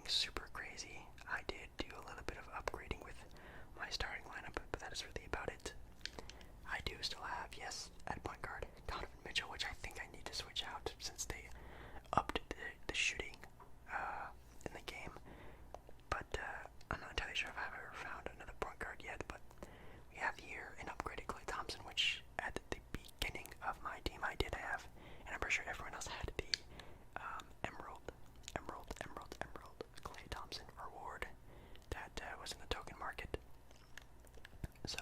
anything super crazy. I did do a little bit of upgrading with my starting lineup, but that is really about it. I do still have, yes, at point guard, Donovan Mitchell, which I think I need to switch out since they upped the shooting in the game. But I'm not entirely sure if I've ever found another point guard yet, but we have here an upgraded Klay Thompson, which at the beginning of my team I did have, and I'm pretty sure everyone else had the Emerald Klay Thompson reward that was in the token market. So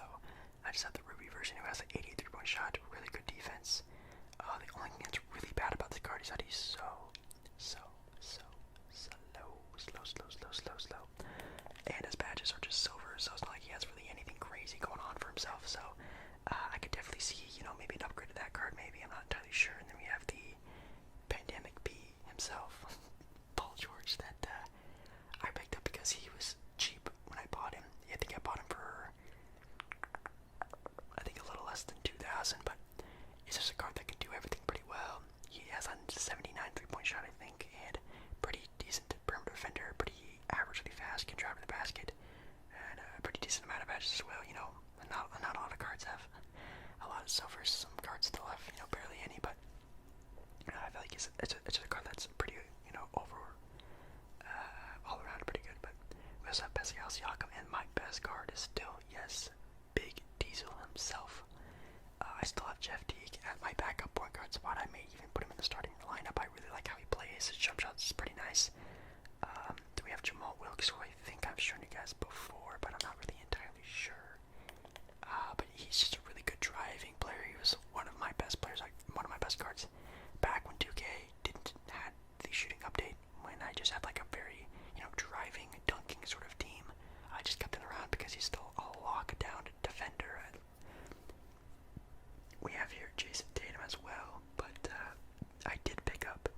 I just have the Ruby version who has an 83 point shot, really good defense. The only thing that's really bad about the card is that he's so slow. And his badges are just silver, so it's not like he has really anything crazy going on for himself. So I could definitely see, maybe an upgrade to that card, maybe. I'm not entirely sure. And then we have the Pandemic P himself, Paul George, that I picked up because he was cheap when I bought him. I think I bought him for, I think a little less than 2,000, but it's just a card that can do everything pretty well. He has a 79 three-point shot, I think, and pretty decent perimeter defender, pretty averagely fast, can drive to the basket, and a pretty decent amount of badges as well. Not a lot of cards have a lot of silvers. Some cards still have, barely any, but I feel like it's a card that's pretty, all around pretty good. But we also have Pascal Siakam, and my best card is still, yes, Big Diesel himself. I still have Jeff Teague at my backup point guard spot. I may even put him in the starting lineup. I really like how he plays. His jump shot is pretty nice. Do we have Jamal Wilkes, who I think I've shown you guys before, but I'm not really entirely sure. But he's just a really good driving player. He was one of my best players, one of my best cards back when 2K didn't have the shooting update, when I just had like a very, driving, dunking sort of team. I just kept it around because he's still a lockdown defender. We have here Jason Tatum as well, but I did pick up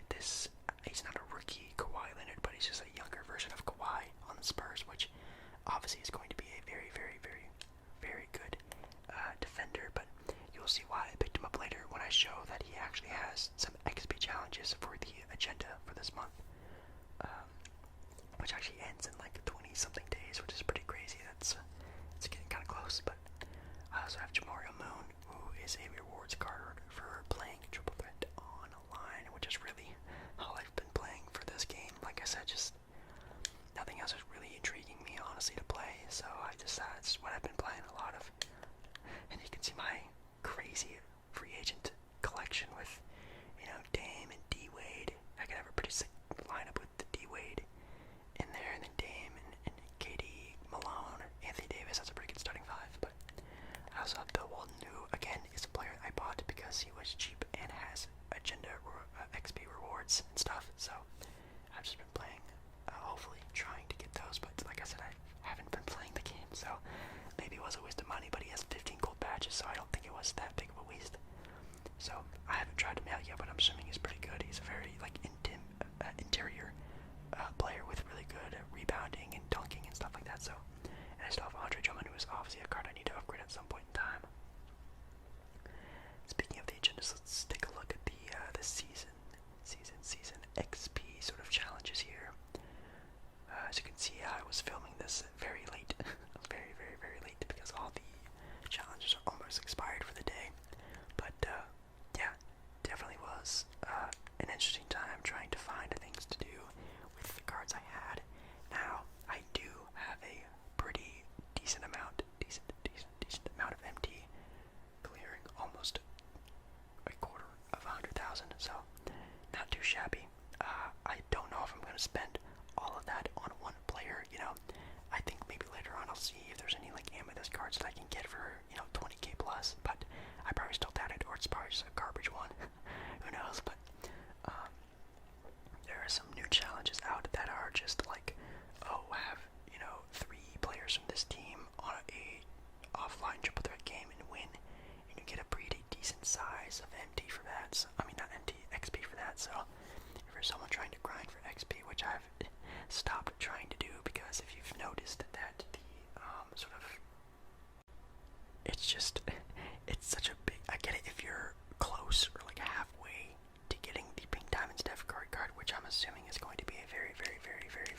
this. He's not a rookie Kawhi Leonard, but he's just a younger version of Kawhi on the Spurs, which obviously is going to be a very, very, very, very good defender. But you'll see why I picked him up later when I show that he actually has some XP challenges for the agenda for this month, which actually ends in like 20-something days, which is pretty crazy. It's getting kind of close. But I also have Jamario Moon, who is a rewards card for playing triple threat online, which is really all I've been playing for this game. Like I said, just nothing else is really intriguing me, honestly, to play. So that's what I've been playing a lot of. And you can see my crazy free agent collection with, Dame and D Wade. I could have a pretty sick lineup with the D Wade in there, and then Dame and KD, Malone, Anthony Davis. That's a pretty good starting five. But I also have Bill Walton, who again is a player I bought because he was cheap and has agenda XP rewards and stuff. So I've just been playing, hopefully trying to get those. But like I said, I haven't been playing the game, so maybe it was a waste of money. But he has 15 gold badges, so I don't think it was that big of a waste. So I haven't tried him out yet, but I'm assuming he's pretty good. He's a very interior player with really good rebounding and dunking and stuff like that. So, and I still have Andre Drummond, who is obviously a card I need to upgrade at some point in time. Speaking of the agendas, let's take a look at the season XP sort of challenges here. As you can see, I was filming this very late, very, very, very late, because all the challenges are almost expired for the day. But yeah, definitely was an interesting time trying to find things to do with the cards I had. Now, I do have a pretty decent amount of MT, clearing almost a quarter of 100,000, so not too shabby. I don't know if I'm going to spend all of that on one player. I think maybe later on I'll see if there's any like amethyst cards that I can get for 20k plus, but I probably still doubt it, or it's probably just a garbage one. Who knows? But there are some new challenges out that are just like, have 3 players from this team on a offline triple threat game and win, and you get a pretty decent size of MT for that. So, I mean, not MT, XP for that. So if you're someone trying to grind for XP, which I've stopped trying to do, because if you've noticed that the sort of, it's such a big, I get it if you're close or like halfway to getting the Pink Diamond Steph Curry card, which I'm assuming is going to be a very, very, very, very,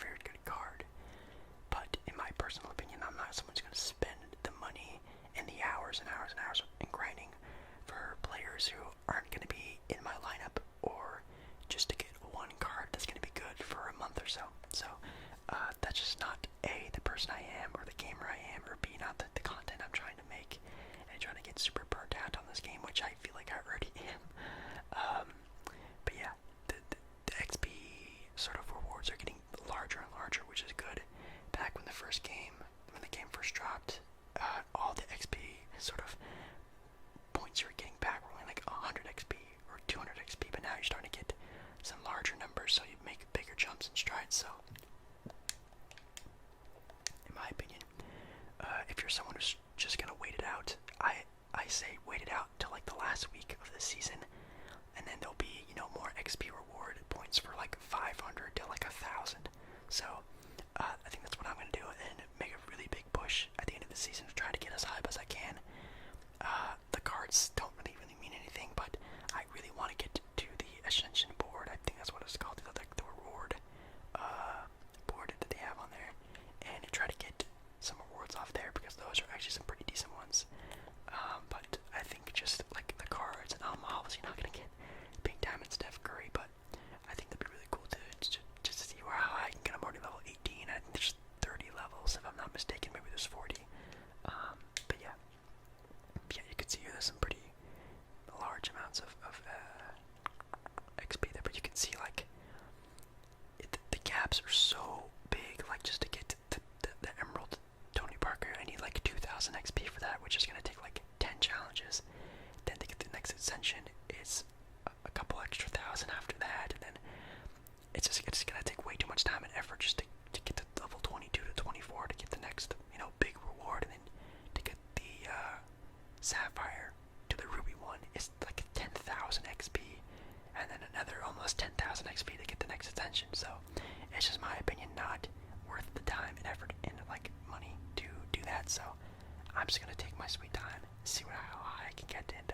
person I am, or the gamer I am, or B, not the content I'm trying to make, and trying to get super burnt out on this game, which I feel like I already am. But yeah, the XP sort of rewards are getting larger and larger, which is good. Back when the game first dropped, all the XP sort of points you were getting back were only like 100 XP or 200 XP, but now you're starting to get some larger numbers, so you make bigger jumps and strides. So, in my opinion, if you're someone who's just gonna wait it out, I say wait it out till like the last week of the season, and then there'll be, you know, more XP reward points for like 500 to like 1,000. So I think that's what I'm gonna do, and make a really big push at the end of the season to try to get as high as I can. The cards don't really mean anything, but I really want to get to the Ascension board. I think that's what it's called, the reward board that they have on there, and try to get some rewards off there, because those are actually some pretty decent ones. But I think just like the cards, and I'm obviously not gonna get Pink Diamond Steph Curry, but I think that'd be really cool to just to see how I can get. I'm already level 18. I think there's 30 levels if I'm not mistaken. Maybe there's 40. But yeah, you can see here there's some pretty large amounts of XP there, but you can see like the gaps are so big. Like just to get the Emerald Tony Parker, I need like 2,000 XP for that, which is gonna take like 10 challenges. Then to get the next ascension is a couple extra thousand after that, and then it's gonna take way too much time and effort just to get to level 22 to 24 to get the next, you know, big reward, and then to get the Sapphire to the Ruby one is like 10,000 XP, and then another almost 10,000 XP to get the next ascension. So it's just my opinion not worth the time and effort and like money to do that. So I'm just gonna take my sweet time, see how high I can get, and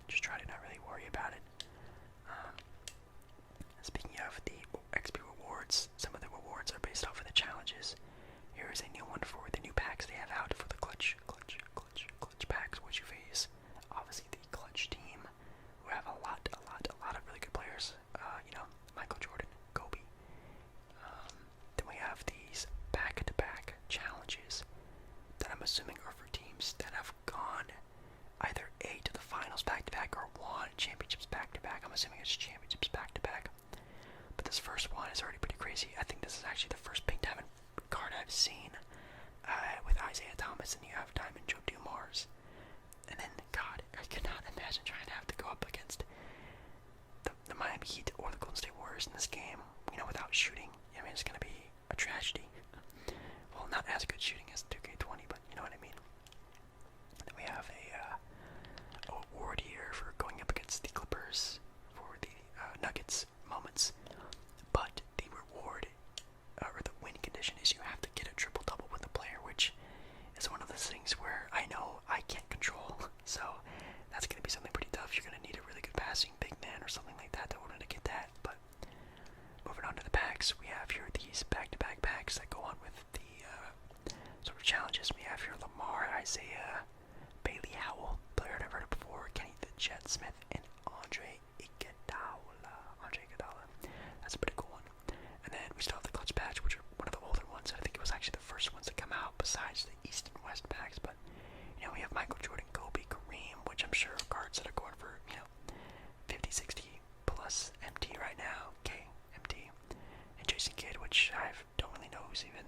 just try to not really worry about it. Speaking of the XP rewards, some of the rewards are based off of the challenges. Here is a new one for the new packs they have out for the clutch packs, which you face obviously the clutch team, who have a lot of really good players. You know, Michael Jordan, Kobe. Then we have these back-to-back challenges that I'm assuming are for teams that have gone either A, to the finals back-to-back, or won championships back-to-back. I'm assuming it's championships back-to-back. But this first one is already pretty crazy. I think this is actually the first Pink Diamond card I've seen, with Isaiah Thomas, and you have Diamond Joe Dumars. And then, God, I could not imagine trying to have to go up against the Miami Heat or the Golden State Warriors in this game, you know, without shooting. I mean, it's going to be a tragedy. Well, not as good shooting as 2K20, but you know what I mean. Then we have a award here for going up against the Clippers for the Nuggets moments. But the reward, or the win condition, is you have to get a triple-double with the player, which is one of those things where I know I can't control. So that's going to be something pretty tough. You're going to need a really good passing big man or something like that to order to get that. But moving on to the packs, we have here these back-to-back packs that go on with the sort of challenges. We have here Lamar, Isaiah, Bailey Howell, player I've heard of before, Kenny the Jet Smith, and Andre Iguodala. That's a pretty cool one. And then we still have the clutch patch, which are one of the older ones. I think it was actually the first ones to come out besides the East and West packs. But you know, we have Michael Jordan, Kobe, Kareem, which I'm sure are cards that are going for, you know, 50, 60 plus MT right now. K, MT, and Jason Kidd, which I don't really know who's even.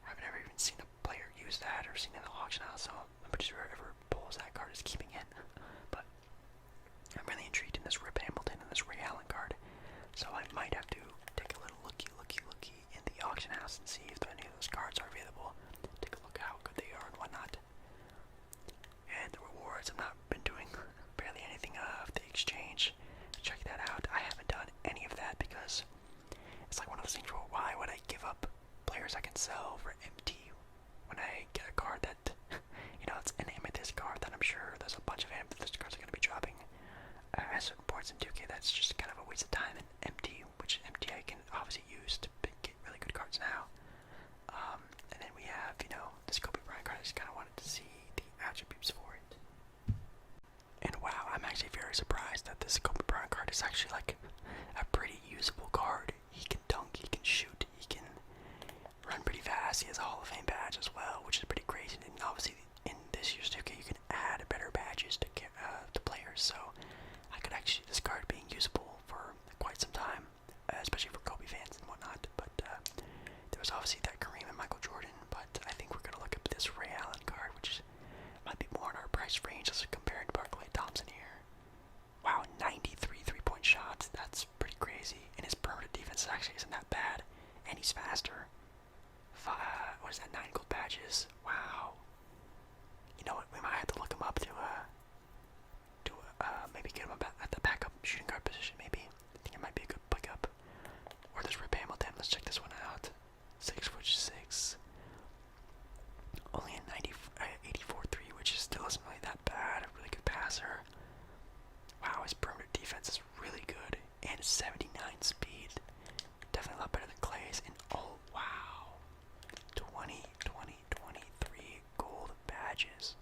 I've never even seen a player use that or seen in the auction house, so I'm pretty sure whoever pulls that card is keeping it. But I'm really intrigued in this Rip Hamilton and this Ray Allen card, so I might have to take a little looky in the auction house and see if any of those cards are available. Take a look at how good they are and whatnot. And the rewards, I've not been doing barely anything of the exchange. Check that out. I haven't done any of that because it's like one of those things where why would I give up players I can sell for MT when I get a card that, you know, it's an amethyst card that I'm sure there's a bunch of amethyst cards are going to be dropping at certain points in 2K. That's just kind of a waste of time. And MT, which MT I can obviously use to get really good cards now. And then we have, you know, this Kobe Bryant card. I just kind of wanted to see the attributes for it. And wow, I'm actually very surprised that this Kobe Bryant card is actually like a pretty usable card. He can dunk, he can shoot, he can run pretty fast. He has a Hall of Fame badge as well, which is pretty crazy. And obviously, in this year's 2K, you can add better badges to players. So I could actually see this card being usable for quite some time, especially for Kobe fans and whatnot. But there was obviously that Kareem and Michael Jordan. But I think we're gonna look at this Ray Allen card, which might be more in our price range as compared to Barkley Thompson here. Wow, 93 3-point shots. That's pretty crazy. And his perimeter defense actually isn't that bad. And he's faster. What is that? 9 gold badges. Wow. You know what? We might have to look him up to maybe get him at the backup shooting guard position. Maybe. I think it might be a good pickup. Or there's Rip Hamilton. Let's check this one out. 6'6". Only a 84-3, which still isn't really that bad. A really good passer. Wow, his perimeter defense is really good. And 79 speed. Definitely a lot better than Clay's. And oh, wow. 23 gold badges.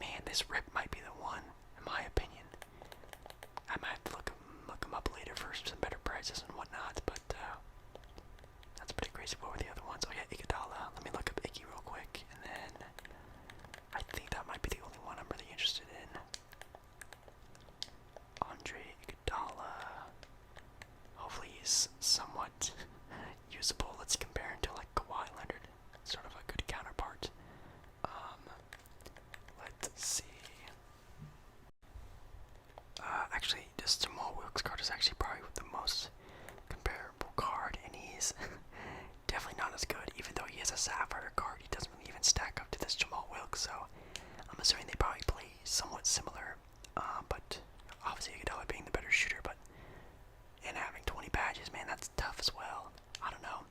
Man, this Rip might be the one, in my opinion. I might have to look him up later for some better prices and whatnot, but that's pretty crazy. What were the other ones? Oh yeah, Iguodala. Let me look up Iggy real quick, and then I think that might be the only one I'm really interested in. Andre Iguodala. Hopefully he's somewhat usable. Let's compare him to like Kawhi Leonard, sort of a good counterpart. Let's see. Actually, this Jamal Wilkes card is actually probably the most comparable card, and he's definitely not as good. Even though he has a Sapphire card, he doesn't really even stack up to this Jamal Wilkes. So I'm assuming they probably play somewhat similar. But obviously Iguodala being the better shooter, but and having 20 badges, man, that's tough as well. I don't know.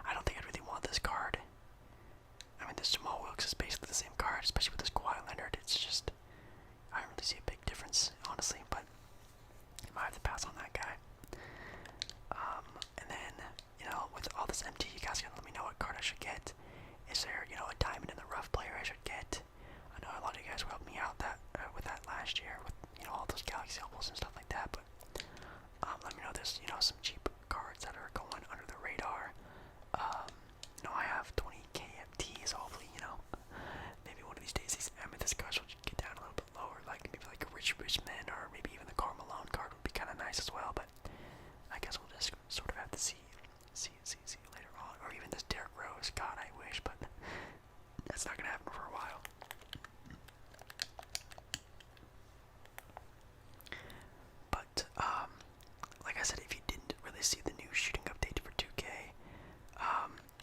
I don't think I'd really want this card. I mean, this Jamal Wilkes is basically the same card, especially with this Kawhi Leonard. It's just, I don't really see a big difference, honestly, but I might have to pass on that guy. And then, you know, with all this MT, you guys gotta let me know what card I should get. Is there, you know, a diamond in the rough player I should get? I know a lot of you guys will help me out with that last year, with, you know, all those Galaxy Opals and stuff like that, but let me know there's, you know, some cheap cards that are going under the radar. You know, I have 20 KFTs, hopefully, you know, maybe one of these days these Amethyst cards will get down a little bit lower, like maybe like a Rich Richmond, or maybe even the Karl Malone card would be kind of nice as well, but I guess we'll just sort of have to see later on, or even this Derrick Rose, God, I wish, but that's not going to happen for a while. But, like I said, if you didn't really see the new shooting update for 2K,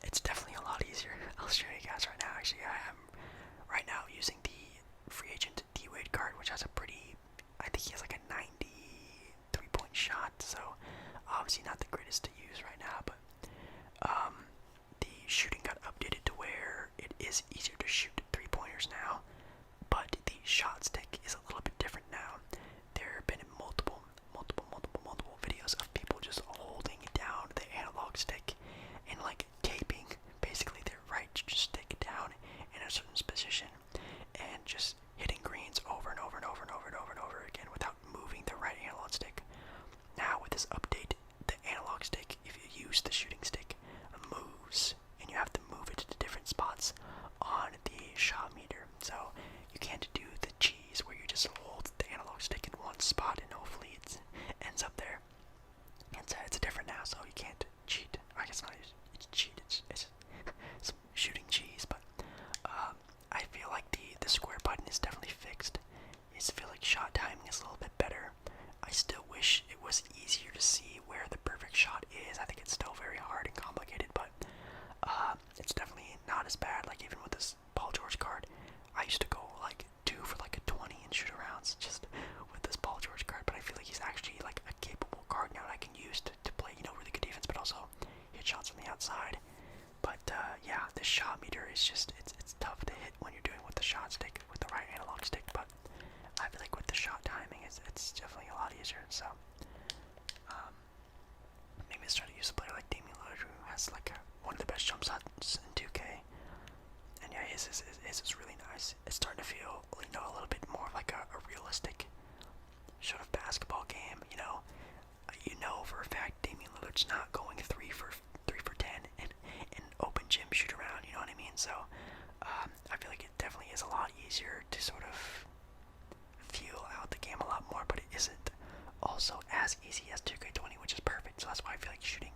it's definitely a lot easier. I'll show you guys right now. Actually, I am right now using the free agent D-Wade card, which has a pretty, I think he has like a 93-point shot, so obviously not the greatest to use right now, but the shooting got updated to where it is easier to shoot three-pointers now, but the shot stick is a little bit different now. There have been multiple videos of people just holding down the analog stick and like taping basically their right stick down in a certain position and just hitting greens over and over and over and over and over and over again without moving the right analog stick. Now with this update, the analog stick, if you use the shooting stick, moves, and you have to move it to different spots on the shot meter. So you can't do the cheese where you just hold the analog stick in one spot and hopefully it ends up there. It's different now, so you can't cheat. I guess not. It's cheat. It's some shooting cheese, but I feel like the square button is definitely fixed. I just feel like shot timing is a little bit better. I still wish it was easier to see where the perfect shot is. I think it's still very hard and complicated, but it's definitely not as bad. Like even with this Paul George card, I used to go like 2 for like a 20 in shoot arounds just with this Paul George card, but I feel like he's actually like a capable card now that I can use to play, you know, really good defense, but also hit shots from the outside. But yeah, this shot meter is just, it's tough to hit when you're doing with the shot stick, with the right analog stick, but I feel like with the shot timing, it's definitely a lot easier, so maybe let's try to use a player like Damian Lillard, who has like one of the best jump shots in 2K, and yeah, his is really nice. It's starting to feel, you know, a little bit more like a realistic sort of basketball game, you know. You know for a fact Damian Lillard's not going 3 for 10 and easier to sort of feel out the game a lot more, but it isn't also as easy as 2K20, which is perfect. So that's why I feel like shooting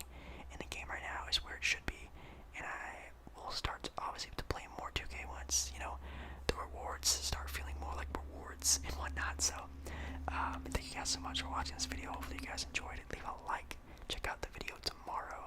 in the game right now is where it should be, and I will start obviously to play more 2K once, you know, the rewards start feeling more like rewards and whatnot. So thank you guys so much for watching this video. Hopefully you guys enjoyed it. Leave a like. Check out the video tomorrow.